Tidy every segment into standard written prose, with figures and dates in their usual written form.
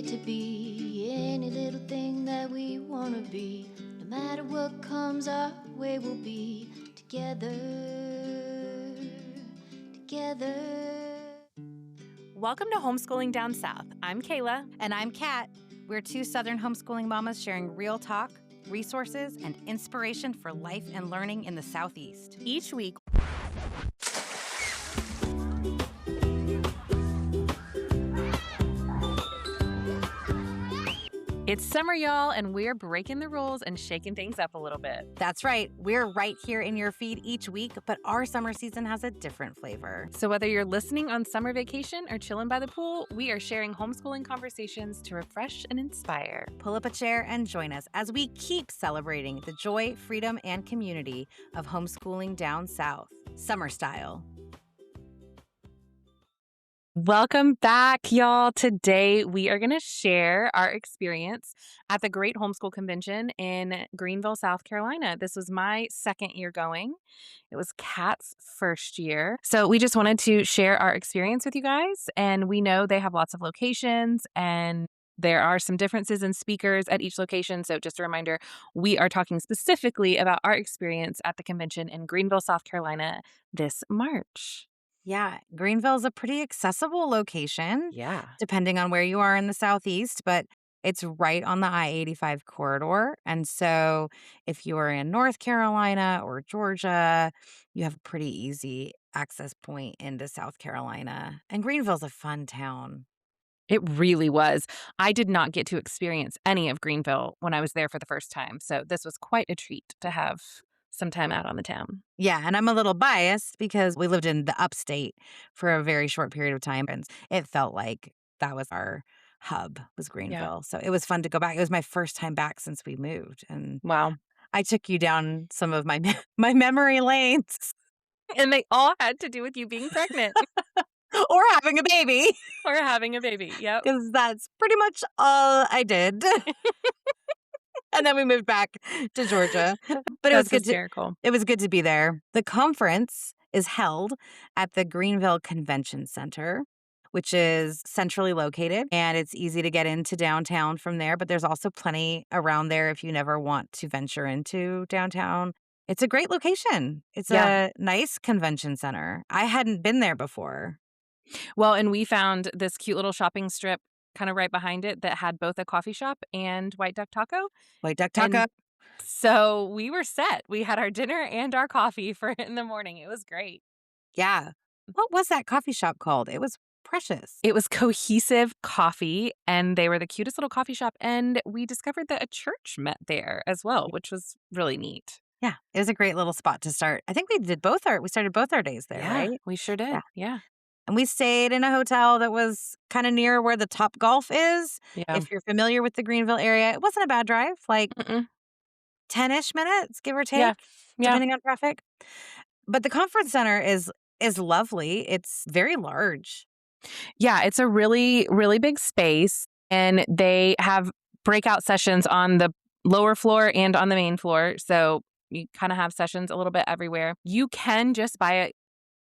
to be any little thing that we want to be. No matter what comes our way, we'll be together, together. Welcome to Homeschooling Down South. I'm Kayla. And I'm Kat. We're two Southern homeschooling mamas sharing real talk, resources, and inspiration for life and learning in the Southeast. Each week, it's summer, y'all, and we're breaking the rules and shaking things up a little bit. That's right. We're right here in your feed each week, but our summer season has a different flavor. So whether you're listening on summer vacation or chilling by the pool, we are sharing homeschooling conversations to refresh and inspire. Pull up a chair and join us as we keep celebrating the joy, freedom, and community of homeschooling down south, summer style. Welcome back, y'all. Today, we are going to share our experience at the Great Homeschool Convention in Greenville, South Carolina. This was my second year going. It was Kat's first year. So we just wanted to share our experience with you guys. And we know they have lots of locations and there are some differences in speakers at each location. So just a reminder, we are talking specifically about our experience at the convention in Greenville, South Carolina this March. Yeah, Greenville is a pretty accessible location, Yeah. depending on where you are in the Southeast, but it's right on the I-85 corridor. And so if you are in North Carolina or Georgia, you have a pretty easy access point into South Carolina. And Greenville's a fun town. It really was. I did not get to experience any of Greenville when I was there for the first time. So this was quite a treat to have some time out on the town. Yeah, and I'm a little biased because we lived in the upstate for a very short period of time, and it felt like that was our hub, was Greenville. So it was fun to go back. It was my first time back since we moved, and Wow. I took you down some of my my memory lanes. And they all had to do with you being pregnant Or having a baby, or having a baby. Yep. because that's pretty much all I did. And then we moved back to Georgia. But That's hysterical. it was good to be there. The conference is held at the Greenville Convention Center, which is centrally located, and it's easy to get into downtown from there, but there's also plenty around there if you never want to venture into downtown. It's a great location. It's a nice convention center. I hadn't been there before. Well, and we found this cute little shopping strip kind of right behind it that had both a coffee shop and White Duck Taco. White Duck And Taco. so we were set. We had our dinner and our coffee for in the morning. It was great. Yeah. What was that coffee shop called? It was precious. It was Cohesive Coffee, and they were the cutest little coffee shop. And we discovered that a church met there as well, which was really neat. Yeah, it was a great little spot to start. I think we started both our days there, right? We sure did. Yeah. And we stayed in a hotel that was kind of near where the Top Golf is. Yeah. If you're familiar with the Greenville area, it wasn't a bad drive, like Mm-mm. 10-ish minutes, give or take, Yeah. depending on traffic. But the conference center is lovely. It's very large. Yeah, it's a really, really big space, and they have breakout sessions on the lower floor and on the main floor. So you kind of have sessions a little bit everywhere. You can just buy it.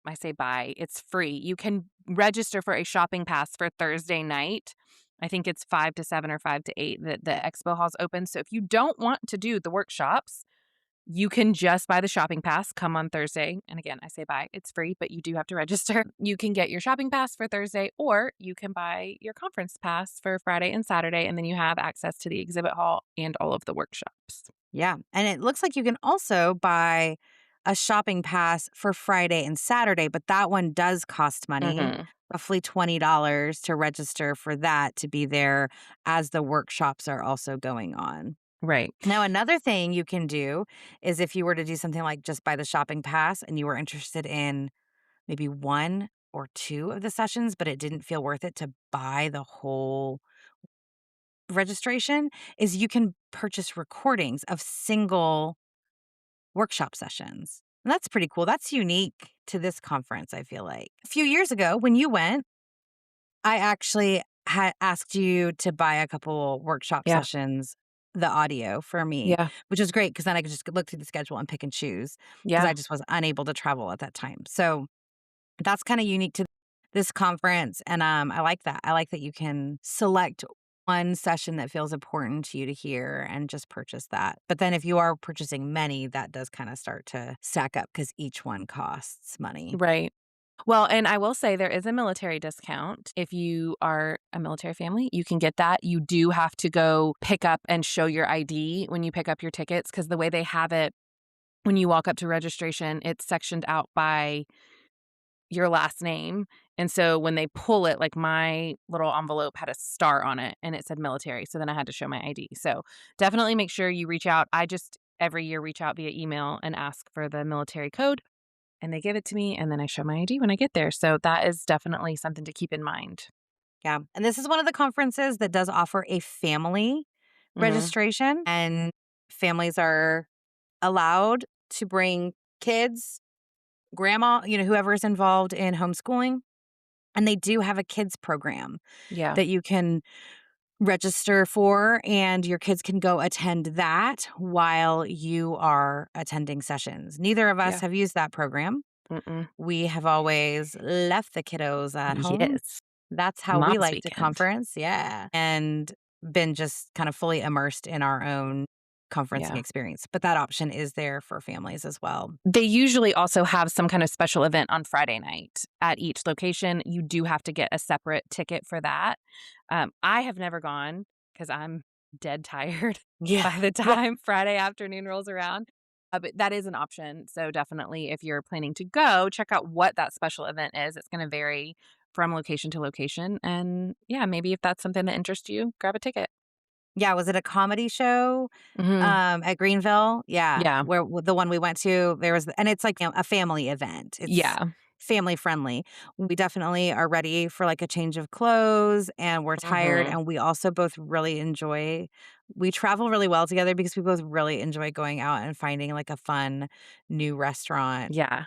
I say buy, it's free. You can register for a shopping pass for Thursday night. I think it's 5 to 7 or 5 to 8 that the expo hall's open. So if you don't want to do the workshops, you can just buy the shopping pass, come on Thursday. And again, I say buy, it's free, but you do have to register. You can get your shopping pass for Thursday, or you can buy your conference pass for Friday and Saturday. And then you have access to the exhibit hall and all of the workshops. Yeah. And it looks like you can also buy a shopping pass for Friday and Saturday, but that one does cost money, roughly $20 to register for that to be there as the workshops are also going on. Right. Now, another thing you can do is if you were to do something like just buy the shopping pass and you were interested in maybe one or two of the sessions, but it didn't feel worth it to buy the whole registration, is you can purchase recordings of single workshop sessions. And that's pretty cool. That's unique to this conference, I feel like. A few years ago, when you went, I actually had asked you to buy a couple workshop sessions, the audio for me, which was great because then I could just look through the schedule and pick and choose because I just was unable to travel at that time. So that's kind of unique to this conference. And I like that. I like that you can select one session that feels important to you to hear and just purchase that. But then if you are purchasing many, that does kind of start to stack up because each one costs money. Right. Well, and I will say there is a military discount. If you are a military family, you can get that. You do have to go pick up and show your ID when you pick up your tickets because the way they have it, when you walk up to registration, it's sectioned out by your last name. And so when they pull it, like my little envelope had a star on it and it said military. So then I had to show my ID. So definitely make sure you reach out. I just every year reach out via email and ask for the military code and they give it to me and then I show my ID when I get there. So that is definitely something to keep in mind. Yeah. And this is one of the conferences that does offer a family Mhm. registration, and families are allowed to bring kids, grandma, whoever's involved in homeschooling. And they do have a kids program Yeah. that you can register for, and your kids can go attend that while you are attending sessions. Neither of us Yeah. have used that program. Mm-mm. We have always left the kiddos at home. Yes. That's how we Mom's like to weekend. conference. Yeah. And been just kind of fully immersed in our own conferencing Yeah. experience. But that option is there for families as well. They usually also have some kind of special event on Friday night at each location. You do have to get a separate ticket for that. I have never gone because I'm dead tired Yeah. by the Yeah. time Friday afternoon rolls around. But that is an option. So definitely, if you're planning to go, check out what that special event is. It's going to vary from location to location. And yeah, maybe if that's something that interests you, grab a ticket. Yeah. Was it a comedy show? Hmm. At Greenville, yeah, Yeah. where the one we went to, there was, and it's like, a family event. It's Yeah. family friendly. We definitely are ready for like a change of clothes, and we're tired, Hmm. and we also both really enjoy we travel really well together because we both really enjoy going out and finding like a fun new restaurant Yeah.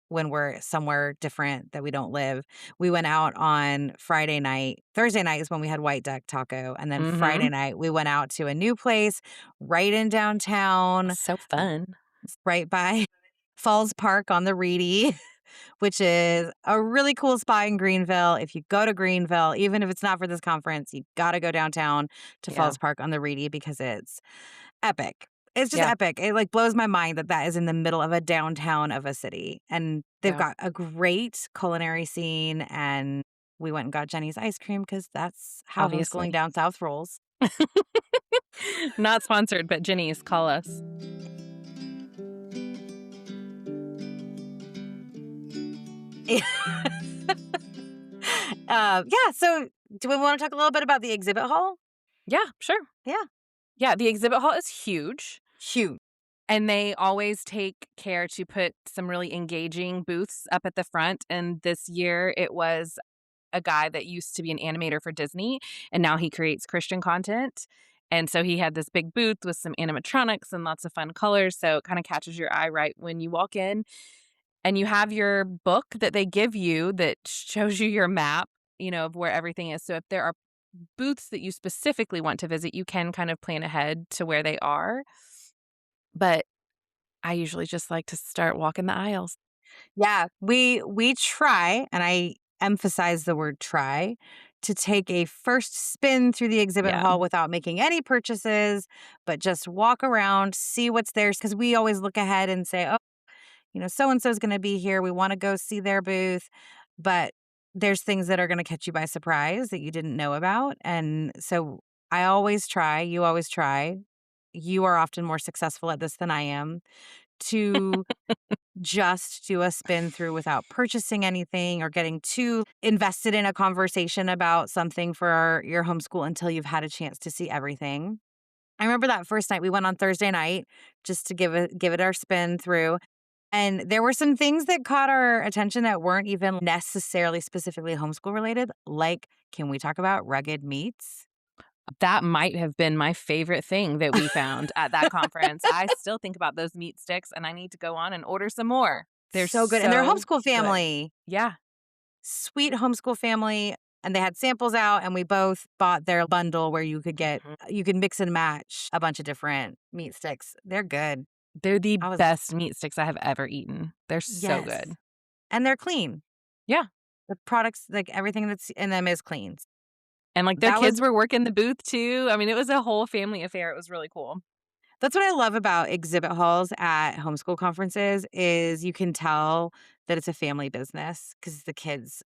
when we're somewhere different that we don't live. We went out on Friday night. Thursday night is when we had white duck taco. And then Hmm. Friday night, we went out to a new place right in downtown, So fun. right by Falls Park on the Reedy, which is a really cool spot in Greenville. If you go to Greenville, even if it's not for this conference, you got to go downtown to Yeah. Falls Park on the Reedy because it's epic. It's just Yeah. epic. It, like, blows my mind that that is in the middle of a downtown of a city, and they've Yeah. got a great culinary scene, and we went and got Jenny's ice cream because that's how homeschooling Obviously. down south rolls. Not sponsored, but Jenny's, call us. Yeah, so do we wanna talk a little bit about the exhibit hall? Yeah, sure. Yeah. Yeah, the exhibit hall is huge, Huge. and they always take care to put some really engaging booths up at the front, and this year it was a guy that used to be an animator for Disney, and now he creates Christian content, and so he had this big booth with some animatronics and lots of fun colors, so it kinda catches your eye right when you walk in, and you have your book that they give you that shows you your map, of where everything is, so if there are booths that you specifically want to visit, you can kind of plan ahead to where they are, but I usually just like to start walking the aisles. Yeah, we try, and I emphasize the word try, to take a first spin through the exhibit Yeah. hall without making any purchases, but just walk around, see what's there, because we always look ahead and say, "Oh, so and so is gonna be here. We wanna go see their booth." But there's things that are gonna catch you by surprise that you didn't know about, and so I always try, you always try. You are often more successful at this than I am, to just do a spin through without purchasing anything or getting too invested in a conversation about something for your homeschool until you've had a chance to see everything. I remember that first night we went on Thursday night just to give it our spin through. And there were some things that caught our attention that weren't even necessarily specifically homeschool related. Like, can we talk about rugged meats? That might have been my favorite thing that we found at that conference. I still think about those meat sticks, and I need to go on and order some more. They're So good. And they're a so homeschool good. family. Yeah. Sweet homeschool family, and they had samples out, and we both bought their bundle where Mhm. you could mix and match a bunch of different meat sticks. They're good. They're the I was best meat sticks I have ever eaten. They're so Yes. good. And they're clean. Yeah. The products, like everything that's in them is clean. And, like, their That was kids were working the booth too. I mean, it was a whole family affair. It was really cool. That's what I love about exhibit halls at homeschool conferences is you can tell that it's a family business because the kids,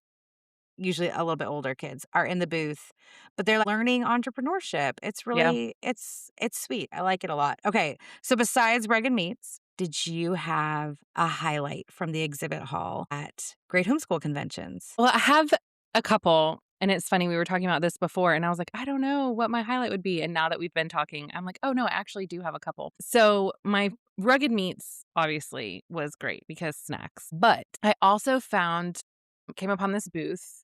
usually a little bit older kids, are in the booth, but they're learning entrepreneurship. It's Yeah. really it's sweet. I like it a lot. Okay, so besides Bread and Meats, did you have a highlight from the exhibit hall at Great Homeschool Conventions? Well, I have a couple, and it's funny, we were talking about this before, and I was like, "I don't know what my highlight would be," and now that we've been talking, I'm like, "Oh, no, I actually do have a couple." So, my rugged meats, obviously, was great because snacks, but I also came upon this booth,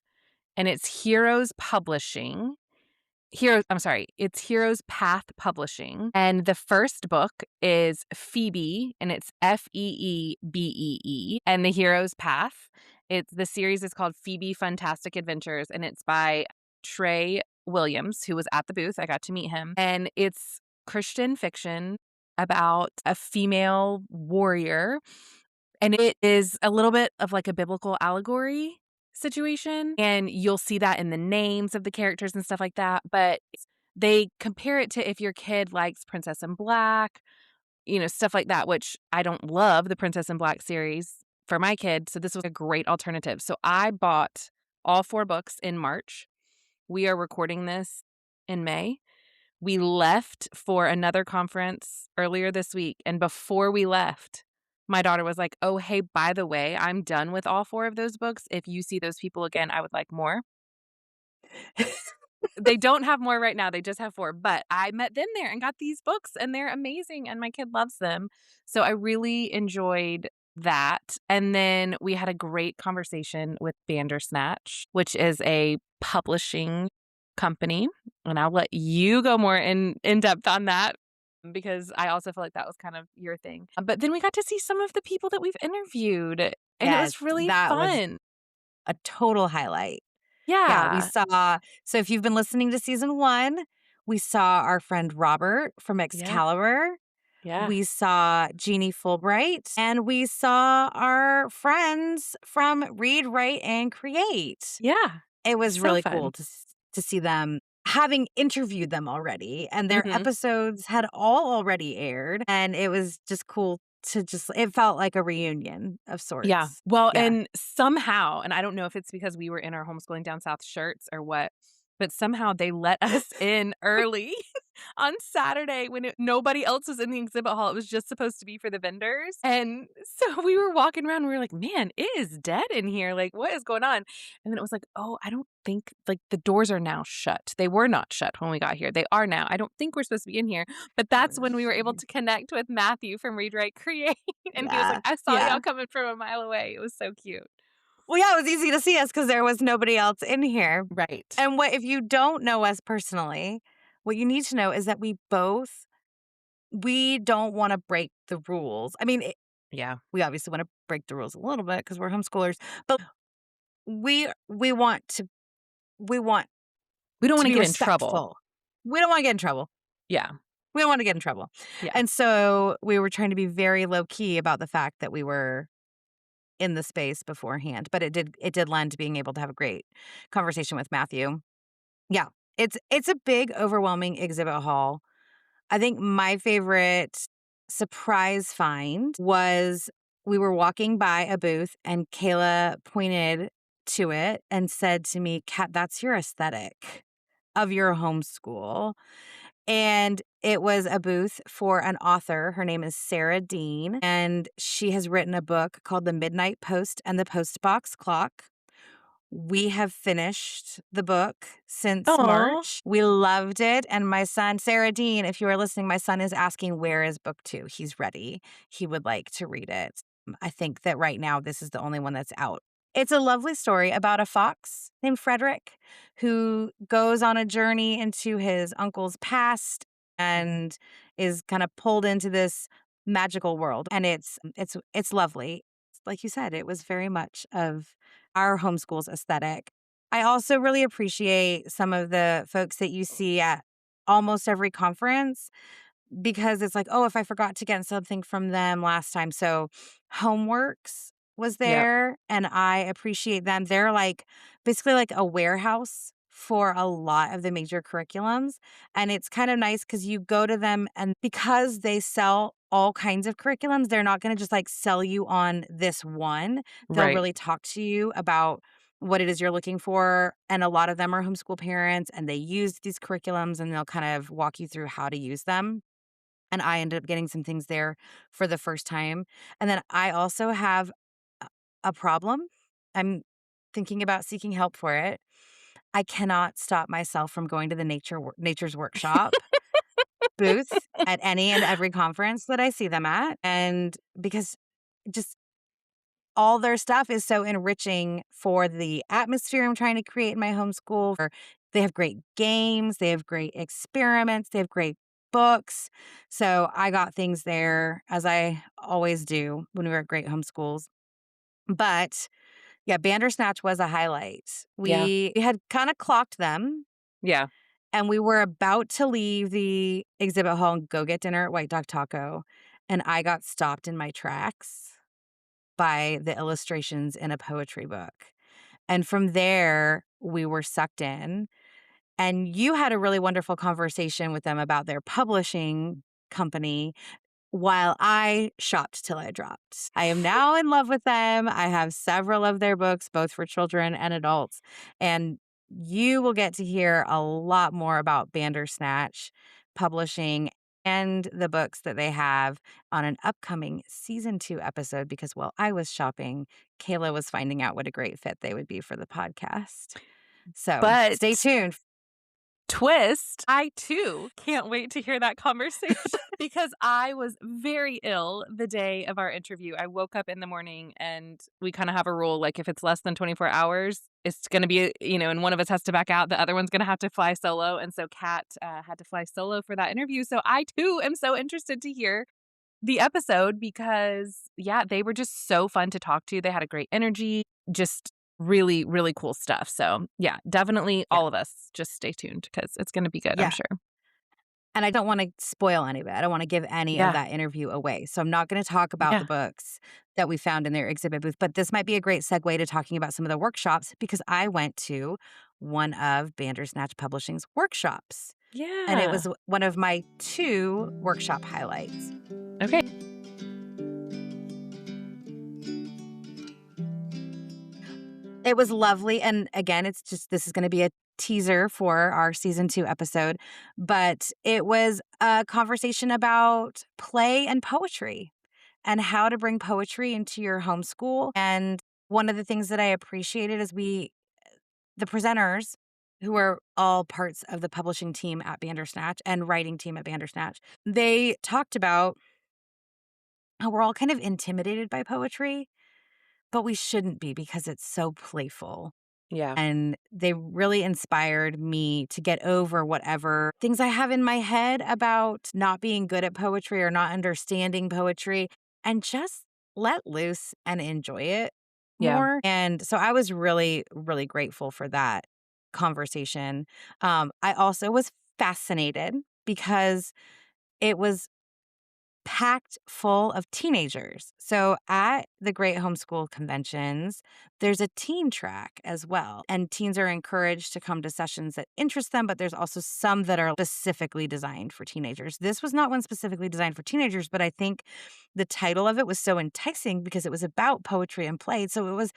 and it's Heroes Publishing. It's Heroes Path Publishing, and the first book is Pheebee, and it's Feebee, and the Heroes Path. The series is called Pheebee Fantastic Adventures, and it's by Trey Williams, who was at the booth. I got to meet him, and it's Christian fiction about a female warrior, and it is a little bit of like a biblical allegory situation, and you'll see that in the names of the characters and stuff like that, but they compare it to if your kid likes Princess and Black, stuff like that, which I don't love the Princess and Black series for my kid, so this was a great alternative. So I bought all 4 books in March. We are recording this in May. We left for another conference earlier this week, and before we left, my daughter was like, "Oh, hey, by the way, I'm done with all 4 of those books. If you see those people again, I would like more." They don't have more right now, they just have 4, but I met them there and got these books, and they're amazing, and my kid loves them. So I really enjoyed that, and then we had a great conversation with Bandersnatch, which is a publishing company, and I'll let you go more in depth on that because I also feel like that was kind of your thing. But then we got to see some of the people that we've interviewed, and it Yes, was really that was fun. a total highlight. Yeah, we Yeah. saw so if you've been listening to season 1, we saw our friend Robert from Yep. Excalibur. Yeah. We saw Jeannie Fulbright, and we saw our friends from Read, Write, and Create. Yeah. It was So really fun. cool to see them, having interviewed them already, and their Mhm. episodes had all already aired, and it was just cool to it felt like a reunion of Yeah. sorts. Well, Yeah. and somehow, and I don't know if it's because we were in our homeschooling down south shirts or what, but somehow they let us in early on Saturday when nobody else was in the exhibit hall. It was just supposed to be for the vendors. And so we were walking around. We were like, man, it is dead in here. Like, what is going on? And then it was like, oh, I don't think like the doors are now shut. They were not shut when we got here. They are now. I don't think we're supposed to be in here. But that's when we were able to connect with Matthew from Read Write Create. And he was like, Yeah, I saw yeah. y'all coming from a mile away. It was so cute. Well, yeah, it was easy to see us because there was nobody else in here. Right. And what if you don't know us personally, what you need to know is that we don't wanna break the rules. I mean, Yeah. we obviously wanna break the rules a little bit because 'cause we're homeschoolers, but we want we want We don't to want to be get in trouble. respectful. We don't wanna get in trouble. Yeah. We don't wanna get in trouble. Yeah. And so we were trying to be very low key about the fact that we were in the space beforehand, but it did lend to being able to have a great conversation with Matthew. Yeah. It's a big, overwhelming exhibit hall. I think my favorite surprise find was we were walking by a booth and Kayla pointed to it and said to me, "Kat, that's your aesthetic of your homeschool." And it was a booth for an author. Her name is Sarah Dean, and she has written a book called The Midnight Post and the Postbox Clock. We have finished the book since Oh, March. We loved it. And my son, Sarah Dean, if you are listening, my son is asking, where is book 2? He's ready. He would like to read it. I think that right now this is the only one that's out. It's a lovely story about a fox named Frederick who goes on a journey into his uncle's past and is kind of pulled into this magical world. And it's lovely. Like you said, it was very much of our homeschool's aesthetic. I also really appreciate some of the folks that you see at almost every conference because it's like, oh, if I forgot to get something from them last time. So Homeworks was yep. there and I appreciate them. They're like basically like a warehouse for a lot of the major curriculums. And it's kind of nice because you go to them, and because they sell all kinds of curriculums, they're not going to just like sell you on this one. They'll Right. really talk to you about what it is you're looking for. And a lot of them are homeschool parents and they use these curriculums, and they'll kind of walk you through how to use them. And I ended up getting some things there for the first time. And then I also have a problem. I'm thinking about seeking help for it. I cannot stop myself from going to the nature's workshop booth at any and every conference that I see them at, and because just all their stuff is so enriching for the atmosphere I'm trying to create in my homeschool. Or they have great games, they have great experiments, they have great books. So I got things there, as I always do when we were at Great Homeschools. But yeah, Bandersnatch was a highlight. Yeah. We had kind of clocked them, Yeah. and we were about to leave the exhibit hall and go get dinner at White Dog Taco. And I got stopped in my tracks by the illustrations in a poetry book. And from there, we were sucked in. And you had a really wonderful conversation with them about their publishing company while I shopped till I dropped. I am now in love with them. I have several of their books, both for children and adults. And you will get to hear a lot more about Bandersnatch publishing and the books that they have on an upcoming season 2 episode, because while I was shopping, Kayla was finding out what a great fit they would be for the podcast. So stay But tuned. twist, I too can't wait to hear that conversation because I was very ill the day of our interview. I woke up in the morning and we kind of have a rule like if it's less than 24 hours, it's going to be, and one of us has to back out, the other one's going to have to fly solo. And so Kat had to fly solo for that interview. So I too am so interested to hear the episode because, yeah, they were just so fun to talk to. They had a great energy, just really, really cool stuff. So, yeah, definitely Yeah. all of us just stay tuned because it's going to be good, I'm Yeah. sure. And I don't wanna spoil any of it. I don't wanna give any of Yeah. that interview away. So I'm not gonna talk about the Yeah. books that we found in their exhibit booth, but this might be a great segue to talking about some of the workshops, because I went to one of Bandersnatch Publishing's workshops, and it Yeah. was one of my 2 workshop highlights. Okay. It was lovely, and again, it's just this is gonna be a teaser for our season 2 episode, but it was a conversation about play and poetry and how to bring poetry into your homeschool. And one of the things that I appreciated is the presenters, who are all parts of the publishing team at Bandersnatch and writing team at Bandersnatch, they talked about how we're all kind of intimidated by poetry, but we shouldn't be because it's so playful. Yeah. And they really inspired me to get over whatever things I have in my head about not being good at poetry or not understanding poetry, and just let loose and enjoy it Yeah. more. And so I was really, really grateful for that conversation. I also was fascinated because it was packed full of teenagers. So at the Great Homeschool Conventions, there's a teen track as well. And teens are encouraged to come to sessions that interest them, but there's also some that are specifically designed for teenagers. This was not one specifically designed for teenagers, but I think the title of it was so enticing because it was about poetry and play. So it was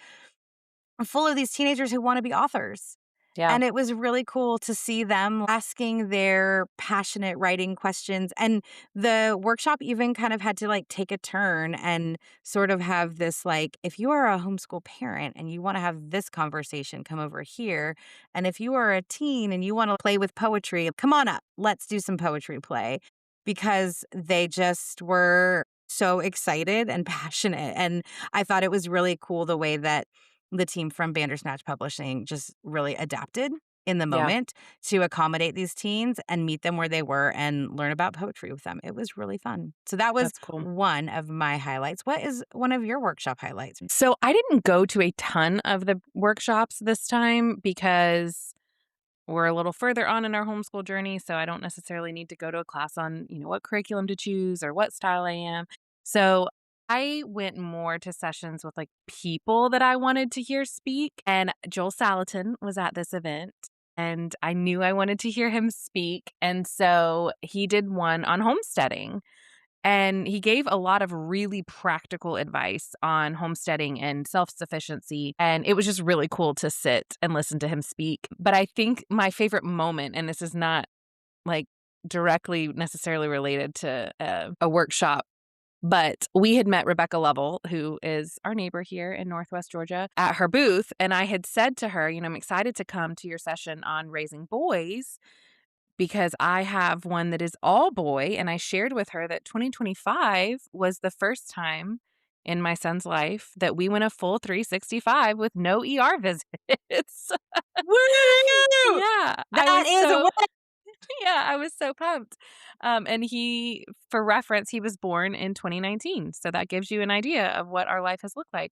full of these teenagers who want to be authors. Yeah. And it was really cool to see them asking their passionate writing questions. And the workshop even kind of had to like take a turn and sort of have this like, if you are a homeschool parent and you want to have this conversation, come over here. And if you are a teen and you want to play with poetry, come on up. Let's do some poetry play, because they just were so excited and passionate. And I thought it was really cool the way that the team from Bandersnatch Publishing just really adapted in the Yeah. moment to accommodate these teens and meet them where they were and learn about poetry with them. It was really fun. So that was That's cool. one of my highlights. What is one of your workshop highlights? So I didn't go to a ton of the workshops this time because we're a little further on in our homeschool journey. So I don't necessarily need to go to a class on, what curriculum to choose or what style I am. So I went more to sessions with like people that I wanted to hear speak. And Joel Salatin was at this event. and I knew I wanted to hear him speak. And so he did one on homesteading. And he gave a lot of really practical advice on homesteading and self sufficiency. And it was just really cool to sit and listen to him speak. But I think my favorite moment, and this is not like directly necessarily related to a workshop, but we had met Rebecca Lovell, who is our neighbor here in Northwest Georgia, at her booth. And I had said to her, I'm excited to come to your session on raising boys because I have one that is all boy. And I shared with her that 2025 was the first time in my son's life that we went a full 365 with no ER visits. Woo! Yeah, I That was is a so win. yeah, I was so pumped. And he, for reference, he was born in 2019. So that gives you an idea of what our life has looked like.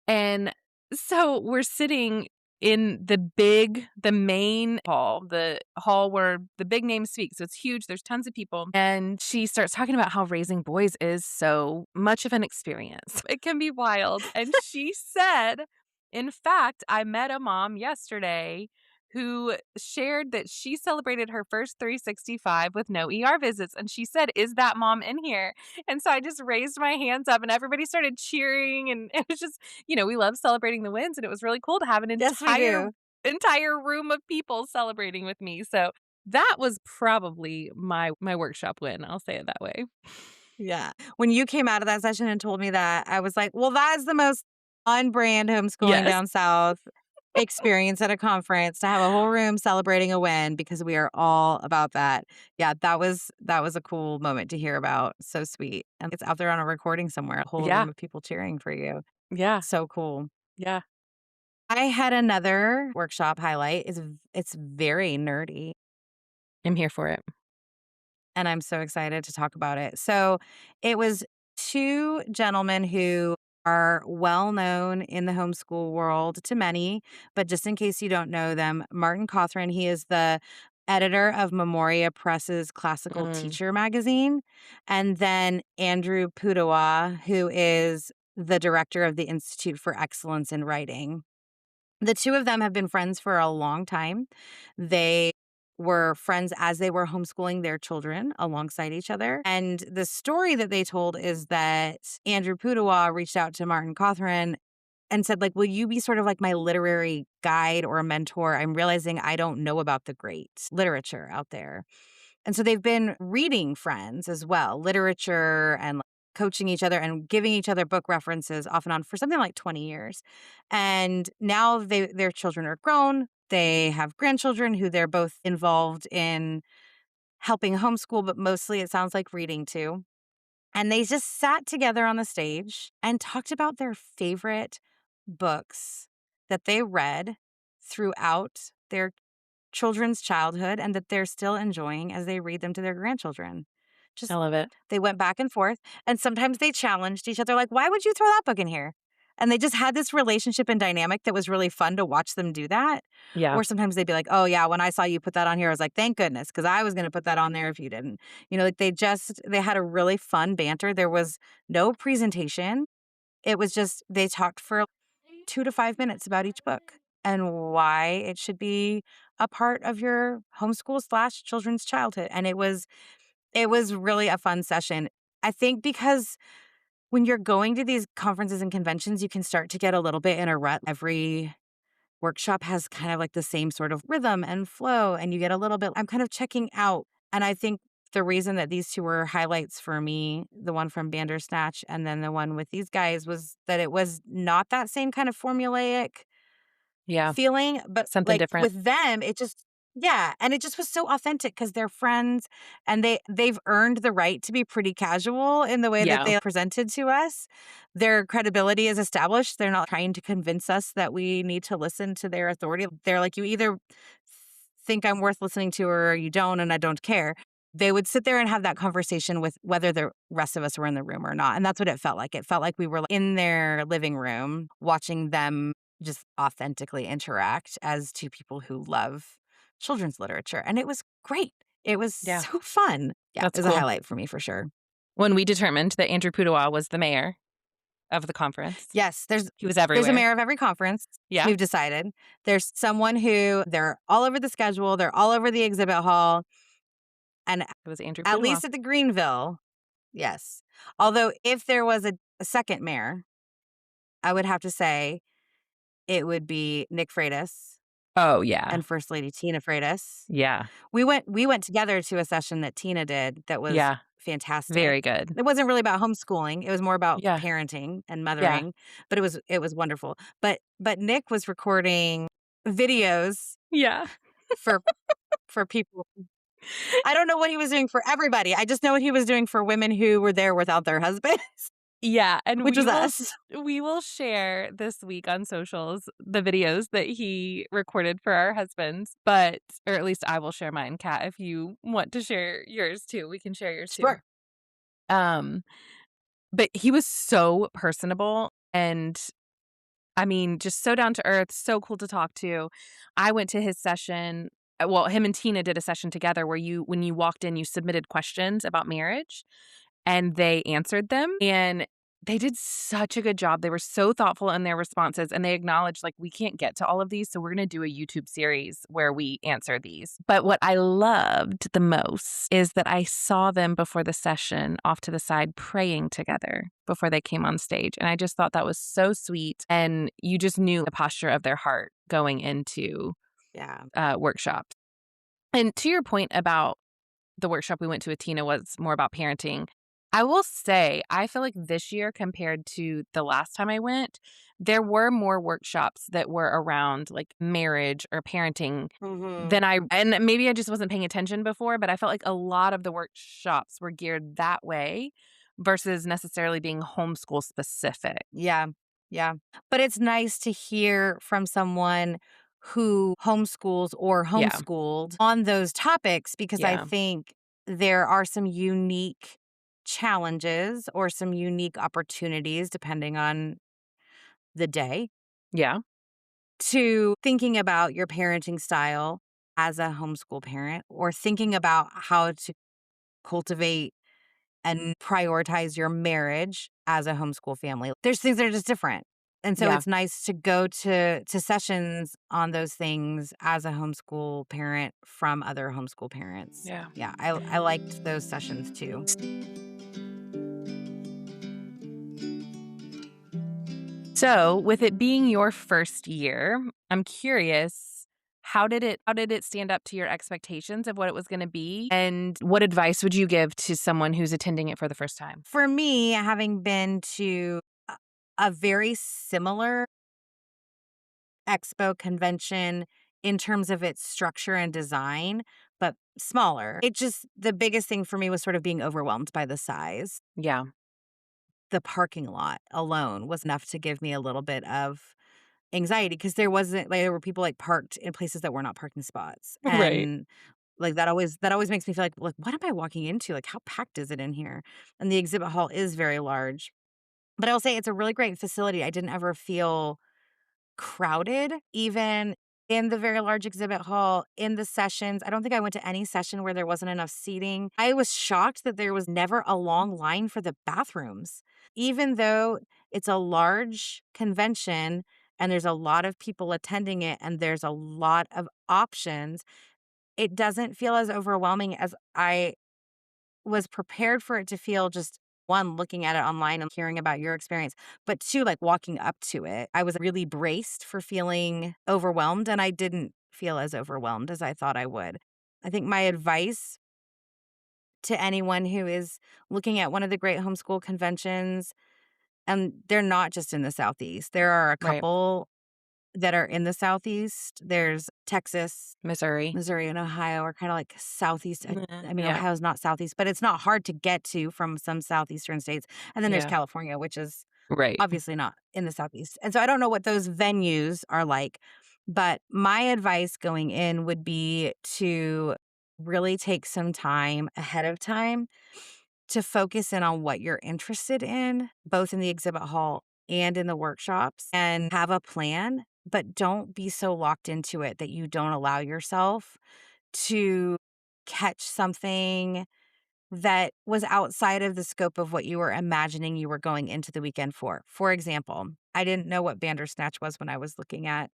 And so we're sitting in the main hall, the hall where the big names speak. So it's huge. There's tons of people. And she starts talking about how raising boys is so much of an experience. It can be wild. And she said, in fact, I met a mom yesterday who shared that she celebrated her first 365 with no ER visits. And she said, "Is that mom in here?" And so I just raised my hands up and everybody started cheering. And it was just, we love celebrating the wins. And it was really cool to have an Yes, we do. entire room of people celebrating with me. So that was probably my workshop win. I'll say it that way. Yeah. When you came out of that session and told me that, I was like, well, that's the most on brand homeschooling Yes. down south experience at a conference to have a whole room celebrating a win because we are all about that. Yeah, that was a cool moment to hear about. So sweet. And it's out there on a recording somewhere, a whole Yeah. room of people cheering for you. Yeah. So cool. Yeah. I had another workshop highlight. It's very nerdy. I'm here for it. And I'm so excited to talk about it. So it was two gentlemen who are well known in the homeschool world to many, but just in case you don't know them, Martin Cawthron, he is the editor of Memoria Press's Classical Mm, Teacher magazine, and then Andrew Pudawa, who is the director of the Institute for Excellence in Writing. The two of them have been friends for a long time. They were friends as they were homeschooling their children alongside each other. And the story that they told is that Andrew Pudawa reached out to Martin Cawthron and said, like, will you be sort of like my literary guide or a mentor? I'm realizing I don't know about the great literature out there. And so they've been reading friends as well, literature and like, coaching each other and giving each other book references off and on for something like 20 years. And now their children are grown. They have grandchildren who they're both involved in helping homeschool, but mostly it sounds like reading too. And they just sat together on the stage and talked about their favorite books that they read throughout their children's childhood and that they're still enjoying as they read them to their grandchildren. I Just love it. they went back and forth, and sometimes they challenged each other, like, "Why would you throw that book in here?" And they just had this relationship and dynamic that was really fun to watch them do that. Yeah. Or sometimes they'd be like, "Oh, yeah, when I saw you put that on here, I was like, thank goodness, because I was gonna put that on there if you didn't." Like, they had a really fun banter. There was no presentation. It was just they talked for 2 to 5 minutes about each book and why it should be a part of your homeschool/children's childhood, and it was really a fun session. I think because when you're going to these conferences and conventions, you can start to get a little bit in a rut. Every workshop has kind of like the same sort of rhythm and flow, and you get a little bit, I'm kind of checking out. And I think the reason that these two were highlights for me, the one from Bandersnatch and then the one with these guys, was that it was not that same kind of formulaic Yeah. feeling, but, Something like, different. with them, it just yeah, and it just was so authentic because 'cause they're friends, and they've earned the right to be pretty casual in the way that Yeah. they presented to us. Their credibility is established, they're not trying to convince us that we need to listen to their authority. They're like, "You either think I'm worth listening to or you don't, and I don't care." They would sit there and have that conversation with whether the rest of us were in the room or not, and that's what it felt like. It felt like we were in their living room watching them just authentically interact as two people who love children's literature, and it was great. It was Yeah. so fun. Yeah, it That's was a cool. highlight for me for sure. When we determined that Andrew Pudawa was the mayor, of the conference? Yes, He was there's a everywhere. mayor of every conference. Yeah. We've decided. There's someone who they're all over the schedule, they're all over the exhibit hall, and It was Andrew at Cuomo. least at the Greenville, yes. Although if there was a second mayor, I would have to say it would be Nick Freitas Oh, yeah. and First Lady Tina Freitas. Yeah. We went together to a session that Tina did that was Yeah. fantastic. Very good. It wasn't really about homeschooling. It was more about Yeah. parenting and Yeah. mothering, but it was wonderful. But Nick was recording videos Yeah. for people. I don't know what he was doing for everybody. I just know what he was doing for women who were there without their husbands, Yeah, and which was us. we will share this week on socials the videos that he recorded for our husbands, but or at least I will share mine, Kat. If you want to share yours too, we can share yours too. Sure. Um, but he was so personable and I mean, just so down to earth, so cool to talk to. I went to his session. Well, him and Tina did a session together where when you walked in, you submitted questions about marriage and they answered them. And they did such a good job. They were so thoughtful in their responses and they acknowledged, like, we can't get to all of these. So we're going to do a YouTube series where we answer these. But what I loved the most is that I saw them before the session off to the side praying together before they came on stage. And I just thought that was so sweet. And you just knew the posture of their heart going into Yeah. workshops. And to your point about the workshop we went to with Tina was more about parenting. I will say, I feel like this year compared to the last time I went, there were more workshops that were around like marriage or parenting Mhm. than and maybe I just wasn't paying attention before, but I felt like a lot of the workshops were geared that way versus necessarily being homeschool specific. Yeah. Yeah. But it's nice to hear from someone who homeschools or Yeah. homeschooled on those topics because I Yeah. think there are some unique challenges or some unique opportunities, depending on the day, Yeah. to thinking about your parenting style as a homeschool parent or thinking about how to cultivate and prioritize your marriage as a homeschool family. There's things that are just different. And so Yeah. it's nice to go to sessions on those things as a homeschool parent from other homeschool parents. Yeah. Yeah, I liked those sessions too. So, with it being your first year, I'm curious, how did it stand up to your expectations of what it was going to be? And what advice would you give to someone who's attending it for the first time? For me, having been to a very similar expo convention in terms of its structure and design, but smaller. The biggest thing for me was sort of being overwhelmed by the size. Yeah. The parking lot alone was enough to give me a little bit of anxiety because there were people like parked in places that were not parking spots. Right. And like that always makes me feel like what am I walking into? Like how packed is it in here? And the exhibit hall is very large. But I will say it's a really great facility. I didn't ever feel crowded, even in the very large exhibit hall, in the sessions. I don't think I went to any session where there wasn't enough seating. I was shocked that there was never a long line for the bathrooms. Even though it's a large convention and there's a lot of people attending it and there's a lot of options, it doesn't feel as overwhelming as I was prepared for it to feel just one, looking at it online and hearing about your experience, but two, like walking up to it. I was really braced for feeling overwhelmed, and I didn't feel as overwhelmed as I thought I would. I think my advice to anyone who is looking at one of the great homeschool conventions, and they're not just in the Southeast, there are a Right. couple that are in the Southeast. There's Texas, Missouri. Missouri, and Ohio are kind of like Southeast. I mean, Yeah. Ohio's not Southeast, but it's not hard to get to from some Southeastern states. And then there's Yeah. California, which is Right. obviously not in the Southeast. And so I don't know what those venues are like, but my advice going in would be to really take some time ahead of time to focus in on what you're interested in, both in the exhibit hall and in the workshops, and have a plan, but don't be so locked into it that you don't allow yourself to catch something that was outside of the scope of what you were imagining you were going into the weekend for. For example, I didn't know what Bandersnatch was when I was looking at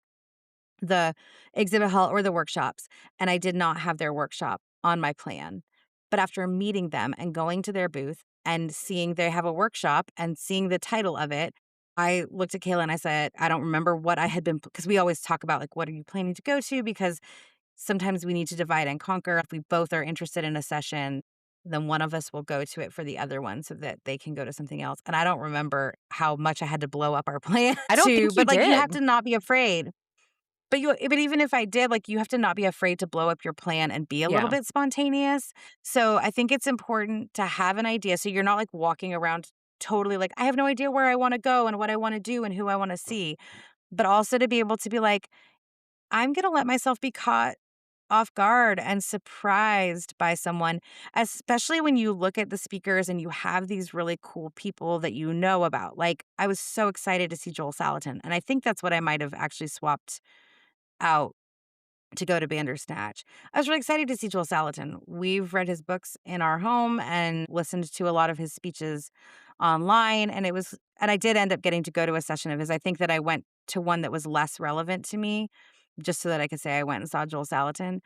the exhibit hall or the workshops, and I did not have their workshop on my plan. But after meeting them and going to their booth and seeing they have a workshop and seeing the title of it, I looked at Kayla and I said, I don't remember what I had been, because we always talk about like, what are you planning to go to? Because sometimes we need to divide and conquer. If we both are interested in a session, then one of us will go to it for the other one so that they can go to something else. And I don't remember how much I had to blow up our plan I don't to, think you but like, you did. have to not be afraid. But even if I did, like, you have to not be afraid to blow up your plan and be a little Yeah. bit spontaneous. So I think it's important to have an idea so you're not, like, walking around totally like, "I have no idea where I wanna go and what I wanna do and who I wanna see." But also to be able to be like, "I'm gonna let myself be caught off guard and surprised by someone," especially when you look at the speakers and you have these really cool people that you know about. Like, I was so excited to see Joel Salatin, and I think that's what I might have actually swapped out to go to Bandersnatch. I was really excited to see Joel Salatin. We've read his books in our home and listened to a lot of his speeches online, and I did end up getting to go to a session of his. I think that I went to one that was less relevant to me just so that I could say I went and saw Joel Salatin,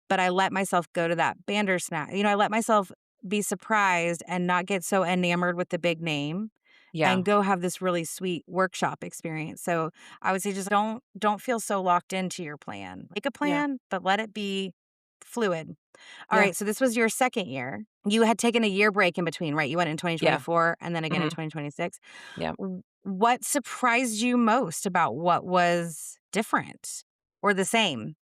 but I let myself go to that Bandersnatch. I let myself be surprised and not get so enamored with the big name Yeah. and go have this really sweet workshop experience. So I would say just don't feel so locked into your plan. Make a Yeah. plan, but let it be fluid. All Yeah. right, so this was your second year. You had taken a year break in between, right? You went in Yeah. 2024 and then again in Mhm. 2026. Yeah. What surprised you most about what was different or the same?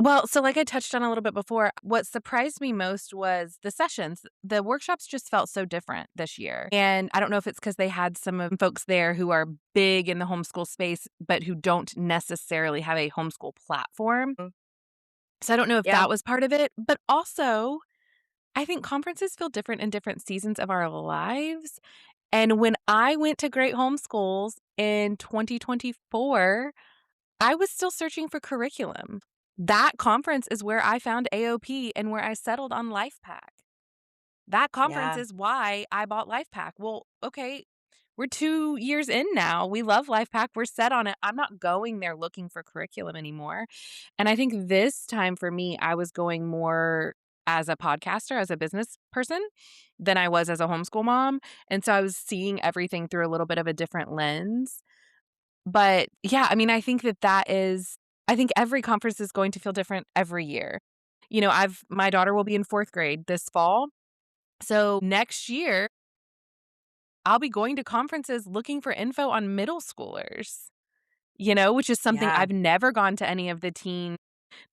Well, so like I touched on a little bit before, what surprised me most was the sessions. The workshops just felt so different this year. And I don't know if it's because they had some of folks there who are big in the homeschool space, but who don't necessarily have a homeschool platform. Mm, So I don't know if yeah, that was part of it. But also, I think conferences feel different in different seasons of our lives. And when I went to Great Homeschools in 2024, I was still searching for curriculum. That conference is where I found AOP and where I settled on LifePack. That conference yeah, is why I bought LifePack. Well, okay, we're 2 years in now. We love LifePack. We're set on it. I'm not going there looking for curriculum anymore. And I think this time for me, I was going more as a podcaster, as a business person than I was as a homeschool mom. And so I was seeing everything through a little bit of a different lens. But, yeah, I mean, I think that is I think every conference is going to feel different every year. I've my daughter will be in 4th grade this fall, so next year, I'll be going to conferences looking for info on middle schoolers, which is something yeah, I've never gone to any of the teen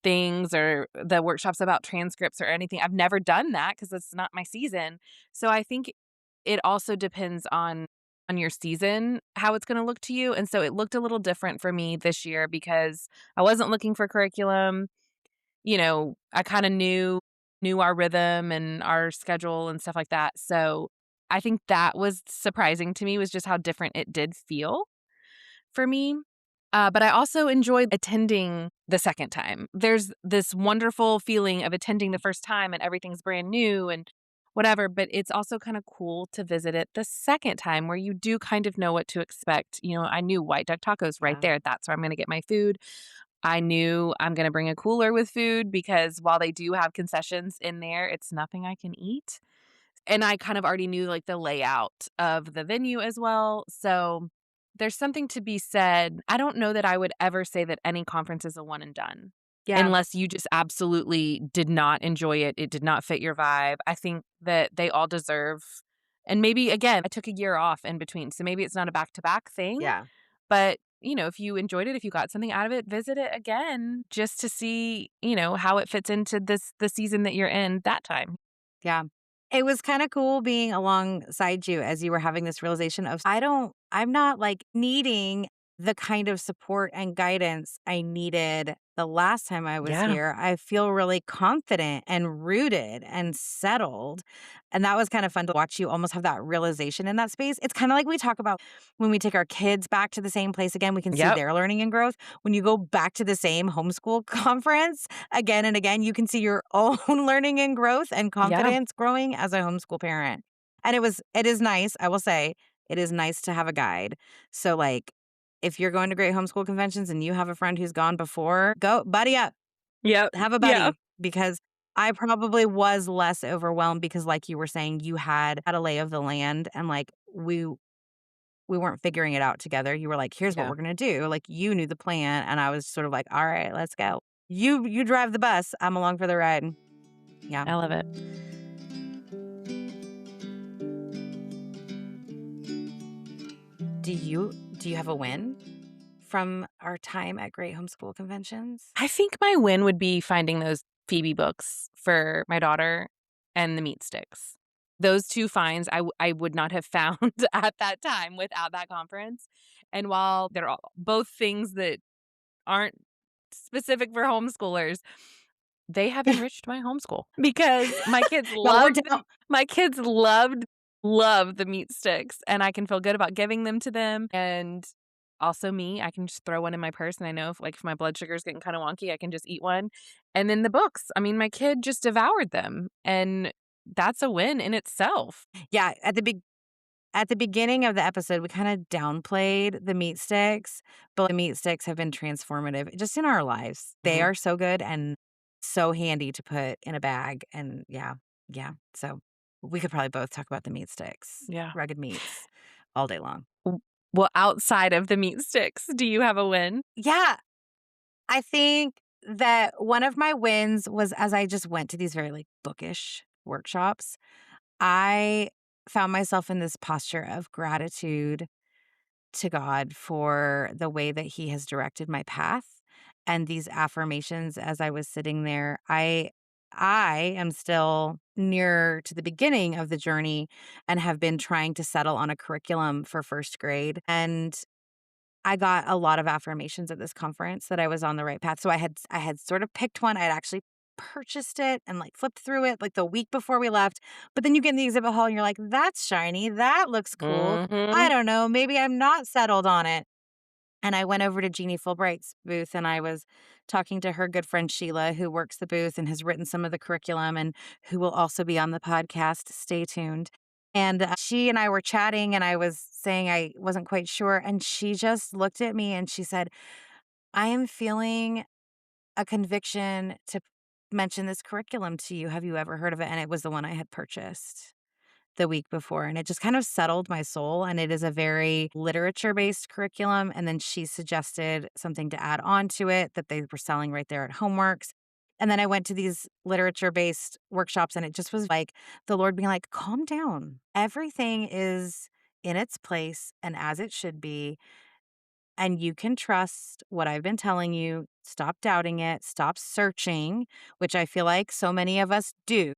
things or the workshops about transcripts or anything. I've never done that because it's not my season. So I think it also depends on your season, how it's gonna look to you, and so it looked a little different for me this year because I wasn't looking for curriculum. I kinda knew our rhythm and our schedule and stuff like that, so I think that was surprising to me was just how different it did feel for me. But I also enjoyed attending the second time. There's this wonderful feeling of attending the first time and everything's brand new and whatever, but it's also kind of cool to visit it the second time where you do kind of know what to expect. I knew White Duck Tacos right yeah, there. That's where I'm going to get my food. I knew I'm going to bring a cooler with food because while they do have concessions in there, it's nothing I can eat. And I kind of already knew, like, the layout of the venue as well, so there's something to be said. I don't know that I would ever say that any conference is a one and done, yeah, unless you just absolutely did not enjoy it, it did not fit your vibe. I think that they all deserve and maybe, again, I took a year off in between, so maybe it's not a back-to-back thing, yeah, but, if you enjoyed it, if you got something out of it, visit it again just to see, how it fits into the season that you're in that time. yeah. It was kinda cool being alongside you as you were having this realization of, I'm not, like, needing the kind of support and guidance I needed the last time I was Yeah. here. I feel really confident and rooted and settled. And that was kind of fun to watch you almost have that realization in that space. It's kind of like we talk about when we take our kids back to the same place again, we can see Yep. their learning and growth. When you go back to the same homeschool conference again and again, you can see your own learning and growth and Yeah. confidence growing as a homeschool parent. And it is nice, I will say, it is nice to have a guide. So like if you're going to Great Homeschool Conventions and you have a friend who's gone before, go buddy up, Yep. have a Yeah. buddy because I probably was less overwhelmed because like you were saying, you had a lay of the land and like we weren't figuring it out together. You were like, here's what Yeah. we're gonna do. Like you knew the plan and I was sort of like, all right, let's go. You drive the bus. I'm along for the ride. Yeah. I love it. Do you have a win from our time at Great Homeschool Conventions? I think my win would be finding those Pheebee books for my daughter and the meat sticks. Those two finds I would not have found at that time without that conference. And while they're all both things that aren't specific for homeschoolers, they have enriched my homeschool because No, we're down. my kids loved the meat sticks, and I can feel good about giving them to them. And also me, I can just throw one in my purse, and I know if my blood sugar is getting kind of wonky, I can just eat one. And then the books, I mean, my kid just devoured them, and that's a win in itself. Yeah, at the beginning of the episode, we kinda downplayed the meat sticks, but the meat sticks have been transformative just in our lives. They Mhm. are so good and so handy to put in a bag, and yeah, so we could probably both talk about the meat sticks, Yeah. rugged meats, all day long. W Well, outside of the meat sticks, do you have a win? Yeah, I think that one of my wins was as I just went to these very, like, bookish workshops, I found myself in this posture of gratitude to God for the way that He has directed my path and these affirmations as I was sitting there. I am still near to the beginning of the journey and have been trying to settle on a curriculum for first grade. And I got a lot of affirmations at this conference that I was on the right path. So I had sort of picked one. I'd actually purchased it and like flipped through it like the week before we left. But then you get in the exhibit hall and you're like, that's shiny. That looks cool. I Mhm. don't know. Maybe I'm not settled on it. And I went over to Jeannie Fulbright's booth and I was talking to her good friend Sheila, who works the booth and has written some of the curriculum and who will also be on the podcast. Stay tuned. And she and I were chatting, and I was saying I wasn't quite sure. And she just looked at me and she said, I am feeling a conviction to mention this curriculum to you. Have you ever heard of it? And it was the one I had purchased the week before, and it just kind of settled my soul, and it is a very literature-based curriculum, and then she suggested something to add on to it that they were selling right there at Homeworks, and then I went to these literature-based workshops, and it just was like the Lord being like, "Calm down. Everything is in its place and as it should be, and you can trust what I've been telling you. Stop doubting it. Stop searching," which I feel like so many of us do.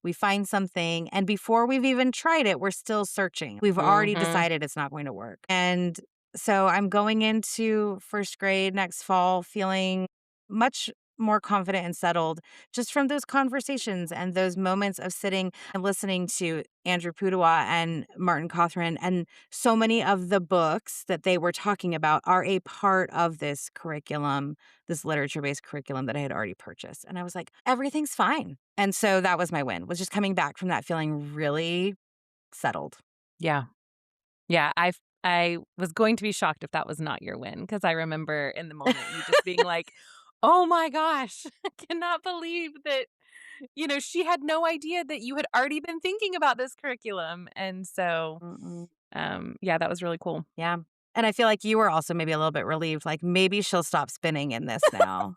We find something, and before we've even tried it, we're still searching. We've already Mhm. decided it's not going to work. And so I'm going into first grade next fall feeling much more confident and settled just from those conversations and those moments of sitting and listening to Andrew Pudewa and Martin Cothran. And so many of the books that they were talking about are a part of this curriculum, this literature-based curriculum that I had already purchased. And I was like, everything's fine. And so that was my win, was just coming back from that feeling really settled. Yeah. Yeah, I was going to be shocked if that was not your win because I remember in the moment you just being like, "Oh my gosh, I cannot believe that," she had no idea that you had already been thinking about this curriculum. And so, Mm-mm. yeah, that was really cool. Yeah. And I feel like you were also maybe a little bit relieved, like maybe she'll stop spinning in this now.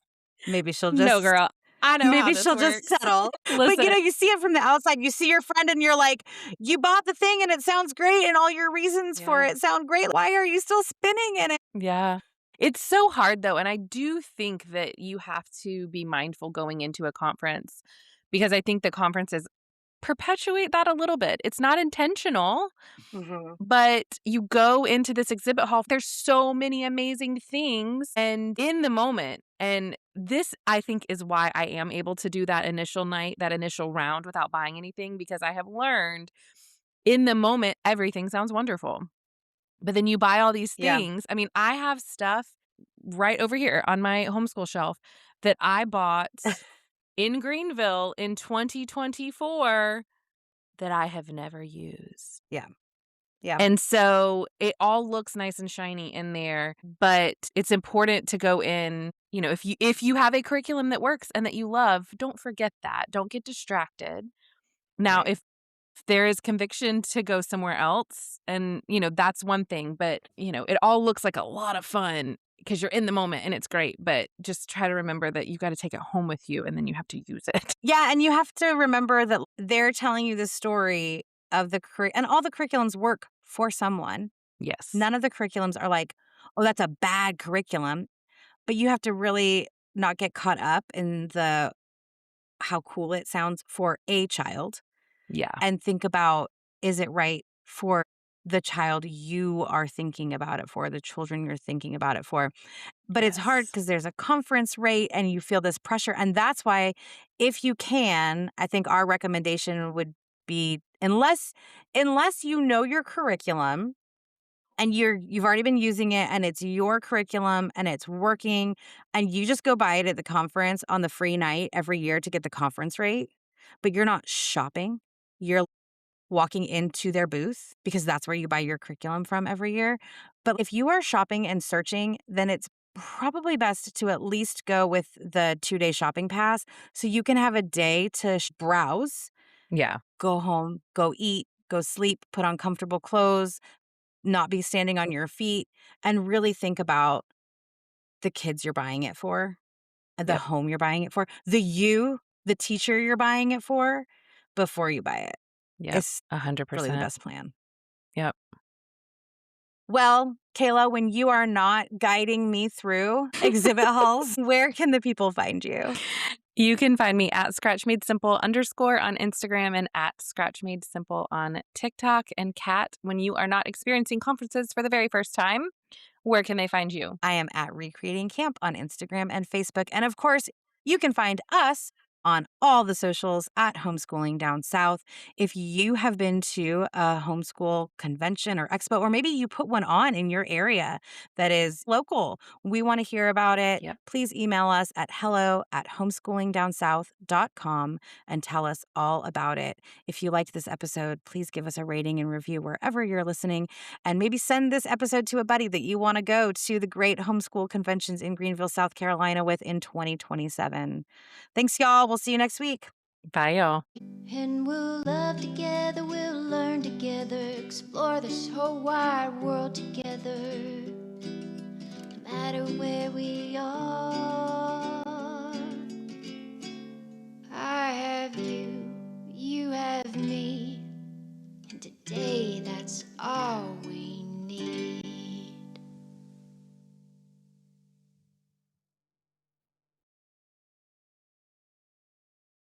Maybe she'll No, just girl, I know how maybe this she'll just works. settle. But Listen, you see it from the outside. You see your friend and you're like, you bought the thing and it sounds great and all your reasons for yeah. it sound great. Why are you still spinning in it? Yeah. It's so hard though, and I do think that you have to be mindful going into a conference because I think the conference is perpetuate that a little bit. It's not intentional, Mhm. but you go into this exhibit hall. There's so many amazing things and in the moment. And this, I think, is why I am able to do that initial night, that initial round without buying anything, because I have learned in the moment, everything sounds wonderful. But then you buy all these Yeah. things. I mean, I have stuff right over here on my homeschool shelf that I bought in Greenville in 2024 that I have never used. Yeah. Yeah. And so it all looks nice and shiny in there, but it's important to go in, if you have a curriculum that works and that you love, don't forget that. Don't get distracted. Now, Right. if there is conviction to go somewhere else, and, that's one thing, but, it all looks like a lot of fun because you're in the moment and it's great, but just try to remember that you gotta take it home with you and then you have to use it. Yeah, and you have to remember that they're telling you the story of and all the curriculums work for someone. Yes. None of the curriculums are like, "Oh, that's a bad curriculum." But you have to really not get caught up in the how cool it sounds for a child Yeah. and think about, is it right for the child you are thinking about it for, the children you're thinking about it for? But it's hard Yes. because there's a conference rate and you feel this pressure. And that's why, if you can, I think our recommendation would be, unless you know your curriculum and you've already been using it and it's your curriculum and it's working, and you just go buy it at the conference on the free night every year to get the conference rate, but you're not shopping. You're walking into their booth because that's where you buy your curriculum from every year. But if you are shopping and searching, then it's probably best to at least go with the 2-day shopping pass so you can have a day to browse, Yeah. go home, go eat, go sleep, put on comfortable clothes, not be standing on your feet, and really think about the kids you're buying it for, the Yep. home you're buying it for, the teacher you're buying it for before you buy it. Yep. It's really the 100%. best plan. Yep. Well, Kayla, when you are not guiding me through exhibit halls, where can the people find you? You can find me at scratchmadesimple_ on Instagram and at scratchmadesimple on TikTok. And Kat, when you are not experiencing conferences for the very first time, where can they find you? I am at Recreating Camp on Instagram and Facebook. And of course, you can find us on all the socials at Homeschooling Down South. If you have been to a homeschool convention or expo, or maybe you put one on in your area that is local, we want to hear about it. Yep. Please email us at hello@homeschoolingdownsouth.com and tell us all about it. If you liked this episode, please give us a rating and review wherever you're listening. And maybe send this episode to a buddy that you want to go to the Great Homeschool Conventions in Greenville, South Carolina with in 2027. Thanks, y'all. We'll see you next week. Bye, y'all. And we'll love together, we'll learn together, explore this whole wide world together, no matter where we are.